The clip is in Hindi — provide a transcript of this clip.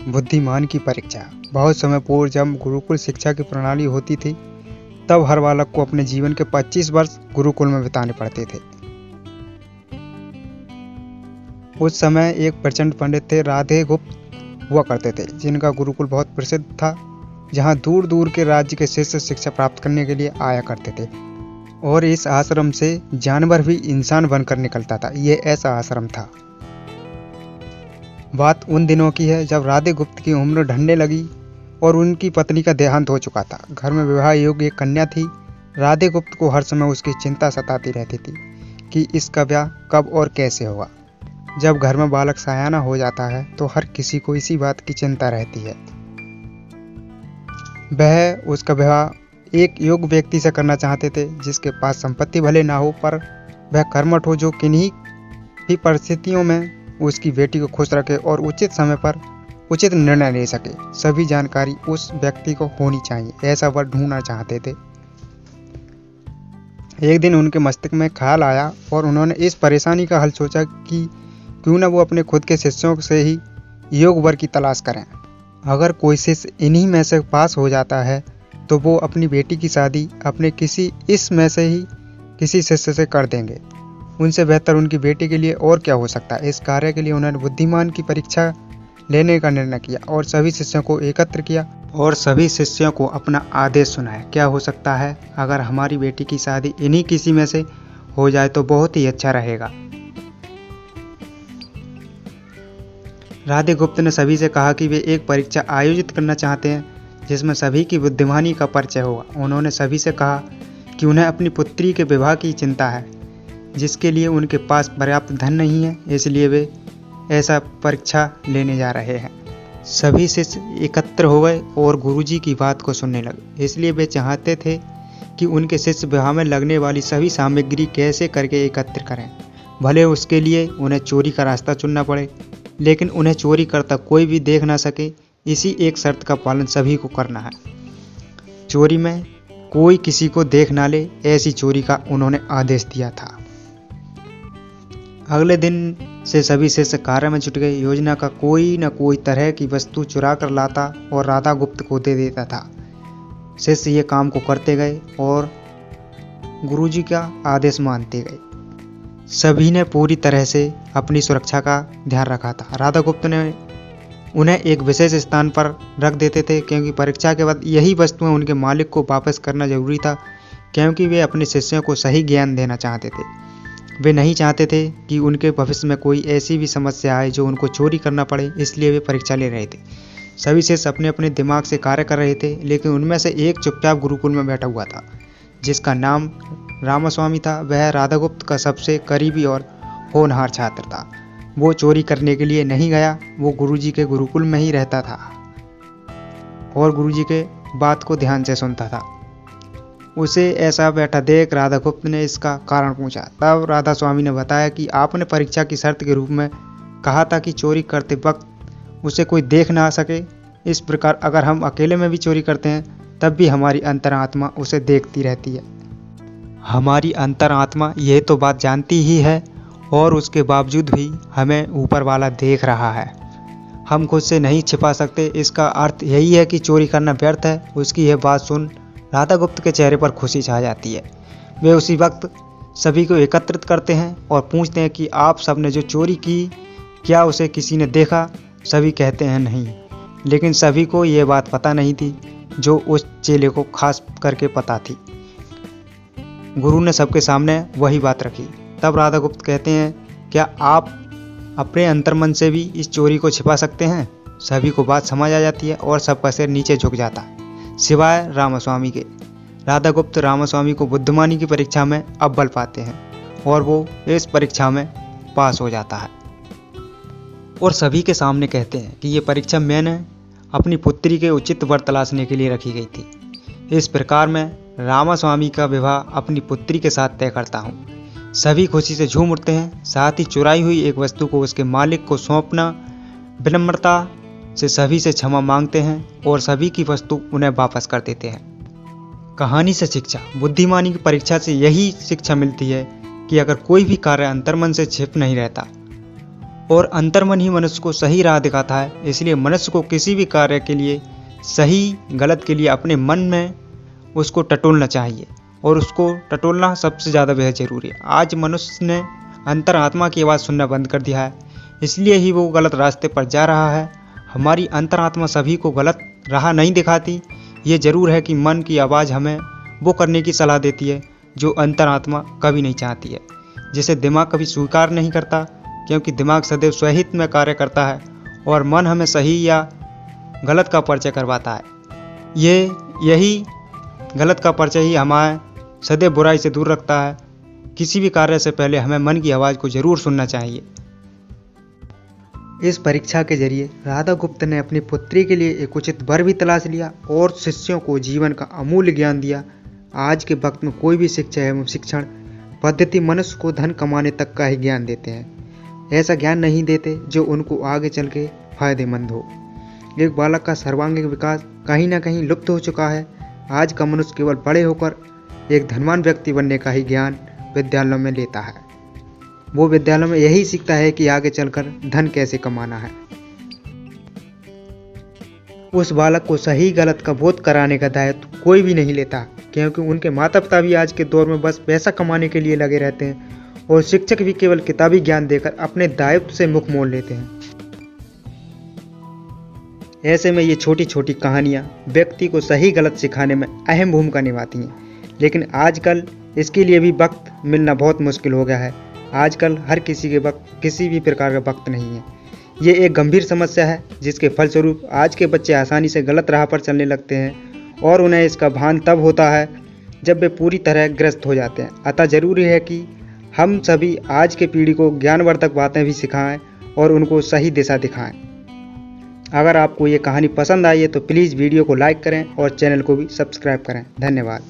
बुद्धिमान की परीक्षा। बहुत समय पूर्व जब गुरुकुल शिक्षा की प्रणाली होती थी, तब हर बालक को अपने जीवन के 25 वर्ष गुरुकुल में बिताने पड़ते थे। उस समय एक प्रचंड पंडित थे, राधे गुप्त हुआ करते थे, जिनका गुरुकुल बहुत प्रसिद्ध था, जहां दूर दूर के राज्य के शिष्य शिक्षा प्राप्त करने के लिए आया करते थे। और इस आश्रम से जानवर भी इंसान बनकर निकलता था। यह ऐसा आश्रम था। बात उन दिनों की है जब राधे गुप्त की उम्र ढलने लगी और उनकी पत्नी का देहांत हो चुका था। घर में विवाह योग्य एक कन्या थी। राधे गुप्त को हर समय उसकी चिंता सताती रहती थी कि इसका ब्याह कब और कैसे होगा। जब घर में बालक सयाना हो जाता है तो हर किसी को इसी बात की चिंता रहती है। वह उसका विवाह एक योग्य व्यक्ति से करना चाहते थे, जिसके पास संपत्ति भले ना हो, पर वह कर्मठ हो, जो किन्हीं भी परिस्थितियों में उसकी बेटी को खुश रखे और उचित समय पर उचित निर्णय ले सके। सभी जानकारी उस व्यक्ति को होनी चाहिए, ऐसा वह ढूंढना चाहते थे। एक दिन उनके मस्तिष्क में ख्याल आया और उन्होंने इस परेशानी का हल सोचा कि क्यों न वो अपने खुद के शिष्यों से ही योग वर की तलाश करें। अगर कोई शिष्य इन्हीं में से पास हो जाता है तो वो अपनी बेटी की शादी अपने इसमें से ही किसी शिष्य से कर देंगे। उनसे बेहतर उनकी बेटी के लिए और क्या हो सकता है। इस कार्य के लिए उन्होंने बुद्धिमान की परीक्षा लेने का निर्णय किया और सभी शिष्यों को एकत्र किया और सभी शिष्यों को अपना आदेश सुनाया। क्या हो सकता है, अगर हमारी बेटी की शादी इन्हीं किसी में से हो जाए तो बहुत ही अच्छा रहेगा। राधे गुप्त ने सभी से कहा कि वे एक परीक्षा आयोजित करना चाहते हैं जिसमें सभी की बुद्धिमानी का परिचय होगा। उन्होंने सभी से कहा कि उन्हें अपनी पुत्री के विवाह की चिंता है, जिसके लिए उनके पास पर्याप्त धन नहीं है, इसलिए वे ऐसा परीक्षा लेने जा रहे हैं। सभी शिष्य एकत्र हो गए और गुरुजी की बात को सुनने लगे। इसलिए वे चाहते थे कि उनके शिष्य विवाह में लगने वाली सभी सामग्री कैसे करके एकत्र करें। भले उसके लिए उन्हें चोरी का रास्ता चुनना पड़े, लेकिन उन्हें चोरी करता कोई भी देख ना सके। इसी एक शर्त का पालन सभी को करना है। चोरी में कोई किसी को देख ना ले, ऐसी चोरी का उन्होंने आदेश दिया था। अगले दिन से सभी शिष्य कार्य में जुट गए। योजना का कोई न कोई तरह की वस्तु चुरा कर लाता और राधा गुप्त को दे देता था। शिष्य ये काम को करते गए और गुरुजी का आदेश मानते गए। सभी ने पूरी तरह से अपनी सुरक्षा का ध्यान रखा था। राधा गुप्त ने उन्हें एक विशेष स्थान पर रख देते थे, क्योंकि परीक्षा के बाद यही वस्तुएं उनके मालिक को वापस करना जरूरी था, क्योंकि वे अपने शिष्यों को सही ज्ञान देना चाहते थे। वे नहीं चाहते थे कि उनके भविष्य में कोई ऐसी भी समस्या आए जो उनको चोरी करना पड़े, इसलिए वे परीक्षा ले रहे थे। सभी शिष्य अपने अपने दिमाग से कार्य कर रहे थे, लेकिन उनमें से एक चुपचाप गुरुकुल में बैठा हुआ था, जिसका नाम रामास्वामी था। वह राधा गुप्त का सबसे करीबी और होनहार छात्र था। वो चोरी करने के लिए नहीं गया, वो गुरुजी के गुरुकुल में ही रहता था और गुरुजी के बात को ध्यान से सुनता था। उसे ऐसा बैठा देख राधा गुप्त ने इसका कारण पूछा। तब राधा स्वामी ने बताया कि आपने परीक्षा की शर्त के रूप में कहा था कि चोरी करते वक्त उसे कोई देख ना सके। इस प्रकार अगर हम अकेले में भी चोरी करते हैं तब भी हमारी अंतरात्मा उसे देखती रहती है। हमारी अंतरात्मा यह तो बात जानती ही है और उसके बावजूद भी हमें ऊपर वाला देख रहा है। हम खुद से नहीं छिपा सकते। इसका अर्थ यही है कि चोरी करना व्यर्थ है। उसकी यह बात सुन राधा गुप्त के चेहरे पर खुशी छा जाती है। वे उसी वक्त सभी को एकत्रित करते हैं और पूछते हैं कि आप सब ने जो चोरी की, क्या उसे किसी ने देखा? सभी कहते हैं नहीं, लेकिन सभी को यह बात पता नहीं थी जो उस चेले को खास करके पता थी। गुरु ने सबके सामने वही बात रखी। तब राधा गुप्त कहते हैं, क्या आप अपने अंतर्मन से भी इस चोरी को छिपा सकते हैं? सभी को बात समझ आ जाती है और सबका सिर नीचे झुक जाता है, सिवाय रामास्वामी के। राधा गुप्त रामास्वामी को बुद्धिमानी की परीक्षा में अव्वल पाते हैं और वो इस परीक्षा में पास हो जाता है और सभी के सामने कहते हैं कि ये परीक्षा मैंने अपनी पुत्री के उचित वर तलाशने के लिए रखी गई थी। इस प्रकार मैं रामास्वामी का विवाह अपनी पुत्री के साथ तय करता हूँ। सभी खुशी से झूम उठते हैं। साथ ही चुराई हुई एक वस्तु को उसके मालिक को सौंपना, विनम्रता से सभी से क्षमा मांगते हैं और सभी की वस्तु उन्हें वापस कर देते हैं। कहानी से शिक्षा। बुद्धिमानी की परीक्षा से यही शिक्षा मिलती है कि अगर कोई भी कार्य अंतर्मन से छिप नहीं रहता और अंतर्मन ही मनुष्य को सही राह दिखाता है। इसलिए मनुष्य को किसी भी कार्य के लिए, सही गलत के लिए अपने मन में उसको टटोलना चाहिए, और उसको टटोलना सबसे ज़्यादा बेहद ज़रूरी है। आज मनुष्य ने अंतरात्मा की आवाज़ सुनना बंद कर दिया है, इसलिए ही वो गलत रास्ते पर जा रहा है। हमारी अंतरात्मा सभी को गलत राह नहीं दिखाती। ये ज़रूर है कि मन की आवाज़ हमें वो करने की सलाह देती है जो अंतरात्मा कभी नहीं चाहती है, जिसे दिमाग कभी स्वीकार नहीं करता, क्योंकि दिमाग सदैव स्वहित में कार्य करता है और मन हमें सही या गलत का परिचय करवाता है। यही गलत का परिचय ही हमें सदैव बुराई से दूर रखता है। किसी भी कार्य से पहले हमें मन की आवाज़ को जरूर सुनना चाहिए। इस परीक्षा के जरिए राधा गुप्त ने अपनी पुत्री के लिए एक उचित वर भी तलाश लिया और शिष्यों को जीवन का अमूल्य ज्ञान दिया। आज के वक्त में कोई भी शिक्षा एवं शिक्षण पद्धति मनुष्य को धन कमाने तक का ही ज्ञान देते हैं, ऐसा ज्ञान नहीं देते जो उनको आगे चल के फायदेमंद हो। एक बालक का सर्वांगीण विकास कहीं ना कहीं लुप्त हो चुका है। आज का मनुष्य केवल बड़े होकर एक धनवान व्यक्ति बनने का ही ज्ञान विद्यालयों में लेता है। वो विद्यालयों में यही सीखता है कि आगे चलकर धन कैसे कमाना है। उस बालक को सही गलत का बोध कराने का दायित्व कोई भी नहीं लेता, क्योंकि उनके माता पिता भी आज के दौर में बस पैसा कमाने के लिए लगे रहते हैं और शिक्षक भी केवल किताबी ज्ञान देकर अपने दायित्व से मुख मोड़ लेते हैं। ऐसे में ये छोटी छोटी कहानियाँ व्यक्ति को सही गलत सिखाने में अहम भूमिका निभाती हैं, लेकिन आजकल इसके लिए भी वक्त मिलना बहुत मुश्किल हो गया है। आजकल हर किसी के वक्त किसी भी प्रकार का वक्त नहीं है। ये एक गंभीर समस्या है जिसके फलस्वरूप आज के बच्चे आसानी से गलत राह पर चलने लगते हैं और उन्हें इसका भान तब होता है जब वे पूरी तरह ग्रस्त हो जाते हैं। अतः ज़रूरी है कि हम सभी आज के पीढ़ी को ज्ञानवर्धक बातें भी सिखाएं और उनको सही दिशा दिखाएं। अगर आपको ये कहानी पसंद आई है तो प्लीज़ वीडियो को लाइक करें और चैनल को भी सब्सक्राइब करें। धन्यवाद।